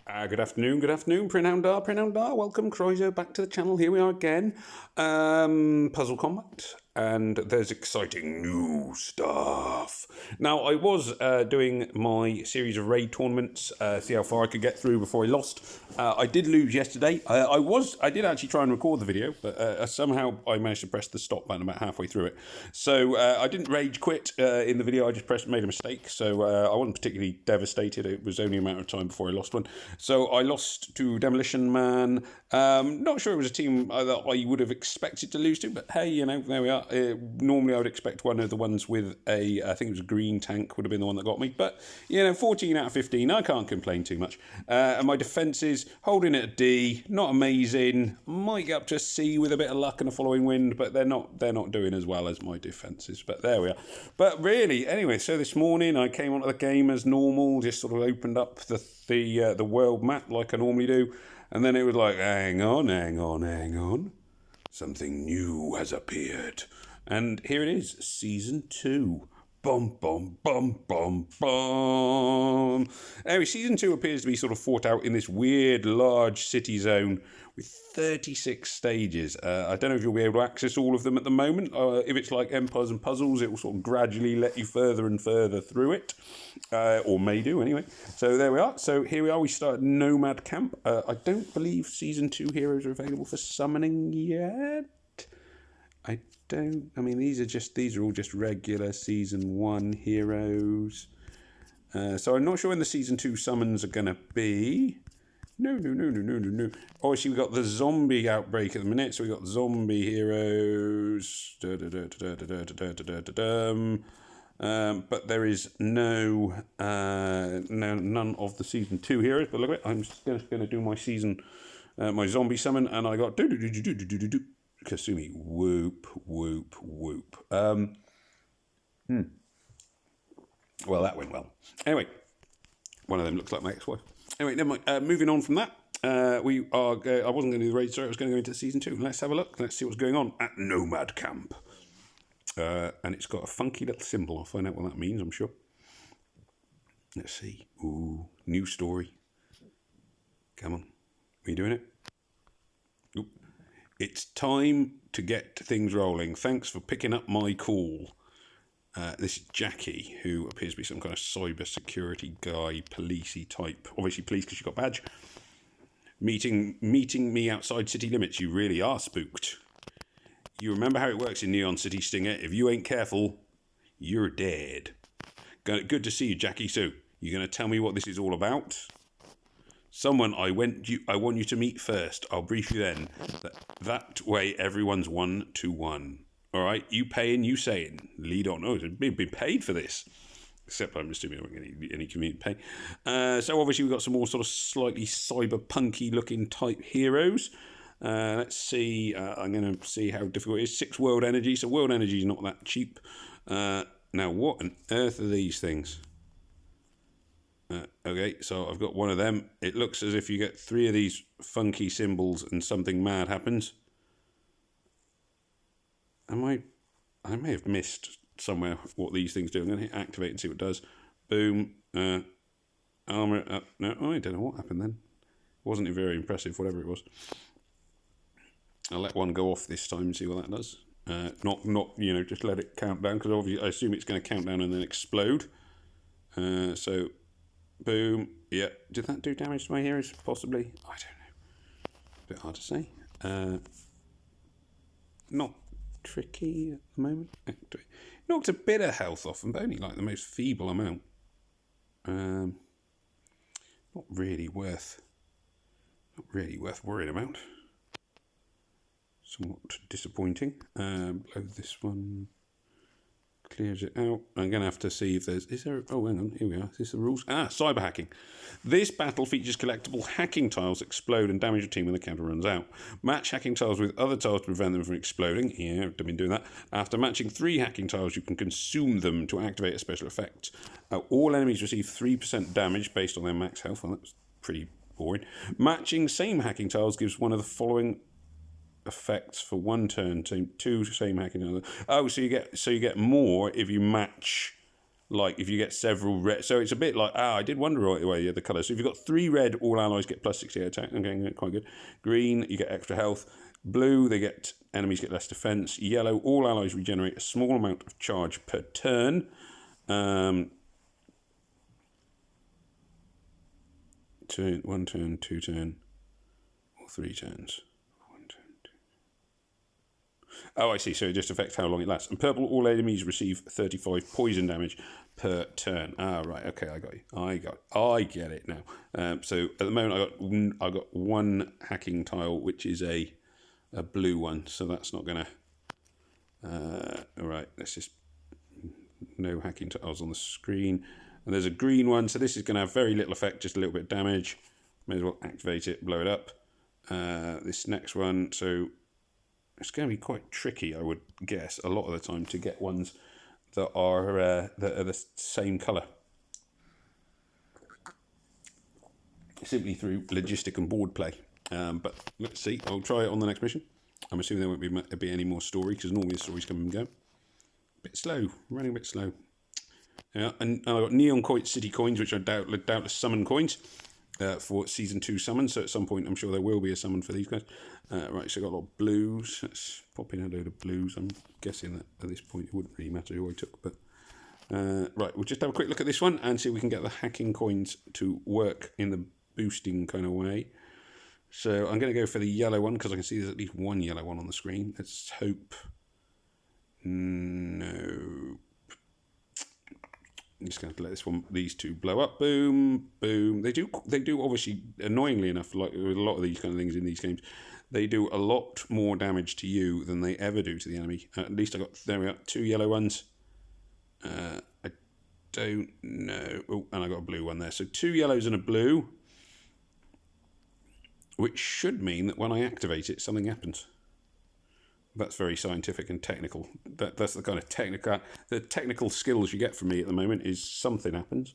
Good afternoon, Prinoundar, welcome, Croiser, back to the channel. Here we are again. Puzzle Combat, and there's exciting new stuff. Now, I was doing my series of raid tournaments, see how far I could get through before I lost. I did lose yesterday. I did actually try and record the video, but somehow I managed to press the stop button about halfway through it. So I didn't rage quit in the video, I just made a mistake. So I wasn't particularly devastated. It was only a matter of time before I lost one. So I lost to Demolition Man. Not sure it was a team that I would have expected to lose to, but hey, you know, there we are. Normally I would expect one of the ones with I think it was a green tank would have been the one that got me. But, you know, 14 out of 15, I can't complain too much. And my defences, holding it at D, not amazing. Might get up to a C with a bit of luck and a following wind, but they're not doing as well as my defences. But there we are. But really, anyway, so this morning I came onto the game as normal, just sort of opened up the world map like I normally do, and then it was like, hang on, something new has appeared, and here it is, season 2. Bum, bum, bum, bum, bum. Anyway, season 2 appears to be sort of fought out in this weird large city zone with 36 stages. I don't know if you'll be able to access all of them at the moment. If it's like Empires and Puzzles, it will sort of gradually let you further and further through it. Or may do, anyway. So there we are. So here we are. We start Nomad Camp. I don't believe Season 2 heroes are available for summoning yet. I mean, these are all just regular Season 1 heroes. So I'm not sure when the Season 2 summons are going to be. No. Obviously, we've got the zombie outbreak at the minute, so we've got zombie heroes. But there is none of the Season 2 heroes. But look at it, I'm just going to do my season, my zombie summon, and I got Kasumi, whoop. Well, that went well. Anyway, one of them looks like my ex-wife. Anyway, never mind. Moving on from that, I wasn't going to do the raid, sorry, I was going to go into season 2. Let's have a look. Let's see what's going on at Nomad Camp. And it's got a funky little symbol. I'll find out what that means, I'm sure. Let's see. Ooh, new story. Come on. Are you doing it? Oop. It's time to get things rolling. Thanks for picking up my call. This is Jackie, who appears to be some kind of cyber security guy, policey type. Obviously police because she got a badge. Meeting me outside city limits. You really are spooked. You remember how it works in Neon City, Stinger? If you ain't careful, you're dead. Good to see you, Jackie Sue. You going to tell me what this is all about? Someone I want you to meet first. I'll brief you then. That way everyone's 1-to-1. All right, you paying, you saying. Lead on. Oh, it's been paid for this. Except I'm assuming I won't get any community pay. So obviously we've got some more sort of slightly cyberpunky looking type heroes. Let's see. I'm going to see how difficult it is. 6 world energy. So world energy is not that cheap. Now, what on earth are these things? Okay, so I've got one of them. It looks as if you get 3 of these funky symbols and something mad happens. I may have missed somewhere what these things do. I'm going to hit activate and see what it does. Boom. Armor up. No, I don't know what happened then. Wasn't very impressive, whatever it was. I'll let one go off this time and see what that does. Not just let it count down, because obviously I assume it's going to count down and then explode. So, boom. Yeah. Did that do damage to my heroes? Possibly. I don't know. Bit hard to say. Not tricky at the moment. Knocked a bit of health off them, but only like the most feeble amount. Not really worth worrying about. Somewhat disappointing. Blow this one. Clears it out. I'm going to have to see if there's... Oh, hang on. Here we are. Is this the rules? Cyber hacking. This battle features collectible hacking tiles that explode and damage your team when the counter runs out. Match hacking tiles with other tiles to prevent them from exploding. Yeah, I've been doing that. After matching 3 hacking tiles, you can consume them to activate a special effect. All enemies receive 3% damage based on their max health. Well, that's pretty boring. Matching same hacking tiles gives one of the following effects for 1 turn to 2 same hacking. Oh, so you get more if you match like if you get several red. So it's a bit like, I did wonder right away the colour. So if you've got 3 red, all allies get plus 68 attack. Okay, quite good. Green, you get extra health. Blue, enemies get less defense. Yellow, all allies regenerate a small amount of charge per turn. 1 turn, 2 turn, or 3 turns. 1 turn, 2. Oh, I see. So it just affects how long it lasts. And purple, all enemies receive 35 poison damage per turn. Right. Okay, I got you. I get it now. So at the moment, I got 1 hacking tile, which is a blue one. So that's not gonna. All right. Let's just no hacking tiles on the screen. And there's a green one, so this is going to have very little effect, just a little bit of damage. May as well activate it, blow it up. This next one, so it's going to be quite tricky, I would guess, a lot of the time to get ones that are the same colour. Simply through logistic and board play. But let's see, I'll try it on the next mission. I'm assuming there won't be any more story, because normally the stories come and go. Bit slow, running a bit slow. Yeah, and I've got Neon City coins, which are doubtless summon coins for Season 2 summons. So at some point, I'm sure there will be a summon for these guys. Right, so I've got a lot of blues. Let's pop in a load of blues. I'm guessing that at this point it wouldn't really matter who I took. But right, we'll just have a quick look at this one and see if we can get the hacking coins to work in the boosting kind of way. So I'm going to go for the yellow one, because I can see there's at least 1 yellow one on the screen. Let's hope. No. I'm just going to let these 2 blow up. Boom, boom. They do obviously, annoyingly enough, like with a lot of these kind of things in these games, they do a lot more damage to you than they ever do to the enemy. At least there we are, 2 yellow ones. I don't know. Oh, and I got a blue one there. So 2 yellows and a blue, which should mean that when I activate it, something happens. That's very scientific and technical. That's the kind of technical skills you get from me at the moment, is something happens.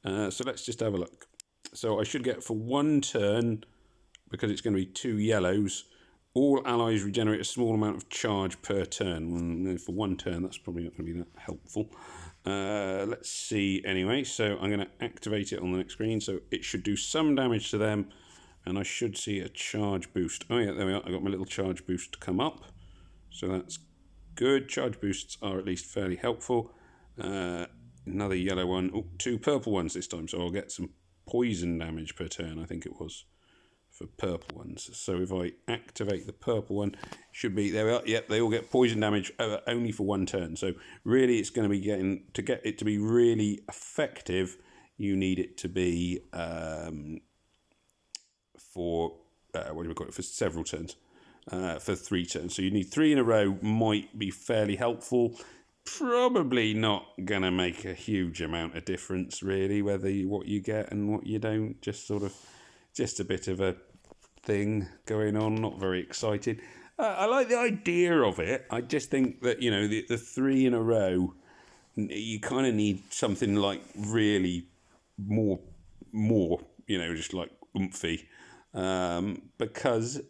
So let's just have a look. So I should get for 1 turn, because it's going to be 2 yellows, all allies regenerate a small amount of charge per turn. For 1 turn, that's probably not going to be that helpful. Let's see anyway. So I'm going to activate it on the next screen. So it should do some damage to them, and I should see a charge boost. Oh yeah, there we are. I got my little charge boost come up. So that's good. Charge boosts are at least fairly helpful. Another yellow one. Oh, 2 purple ones this time. So I'll get some poison damage per turn, I think it was, for purple ones. So if I activate the purple one, should be, there we are. Yep, they all get poison damage only for 1 turn. So really it's going to be to get it to be really effective, you need it to be for several turns. For 3 turns. So you need 3 in a row, might be fairly helpful. Probably not going to make a huge amount of difference, really, what you get and what you don't. Just a bit of a thing going on, not very excited. I like the idea of it. I just think that, the 3 in a row, you kind of need something like really more, just like oomphy. Because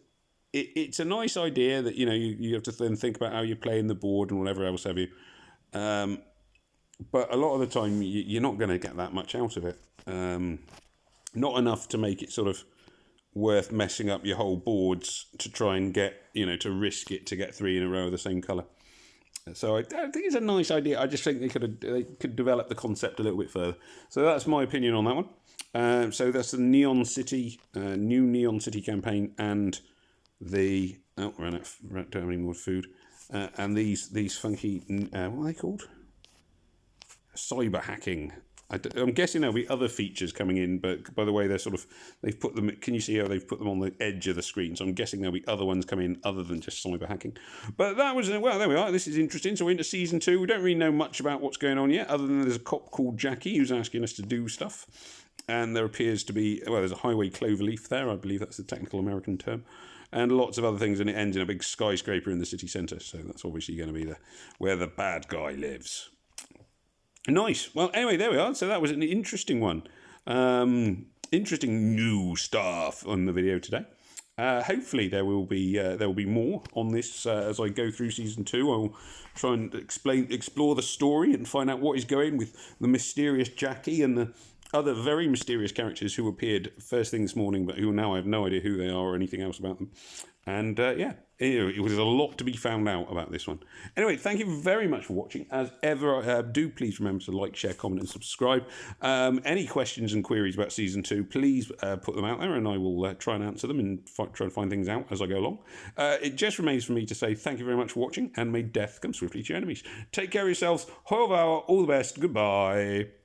it's a nice idea that, you have to then think about how you're playing the board and whatever else have you. But a lot of the time, you're not going to get that much out of it. Not enough to make it sort of worth messing up your whole boards to try and get, to risk it to get 3 in a row of the same colour. So I think it's a nice idea. I just think they could develop the concept a little bit further. So that's my opinion on that one. So that's the Neon City, new Neon City campaign, and the ran out, don't have any more food, and these funky what are they called? Cyber hacking. I'm guessing there'll be other features coming in, but by the way, they've put them. Can you see how they've put them on the edge of the screen? So I'm guessing there'll be other ones coming in other than just cyber hacking. But that was there we are. This is interesting. So we're into Season 2. We don't really know much about what's going on yet, other than there's a cop called Jackie who's asking us to do stuff, and there appears to be there's a highway cloverleaf there. I believe that's the technical American term. And lots of other things, and it ends in a big skyscraper in the city centre. So that's obviously going to be where the bad guy lives. Nice. Well, anyway, there we are. So that was an interesting one. Interesting new stuff on the video today. Hopefully there will be more on this as I go through season 2. I will try and explore the story and find out what is going with the mysterious Jackie and the other very mysterious characters who appeared first thing this morning, but who now I have no idea who they are or anything else about them. And it was a lot to be found out about this one. Anyway, thank you very much for watching. As ever, do please remember to like, share, comment, and subscribe. Any questions and queries about season 2, please put them out there, and I will try and answer them and try and find things out as I go along. It just remains for me to say thank you very much for watching, and may death come swiftly to your enemies. Take care of yourselves. Au revoir. All the best. Goodbye.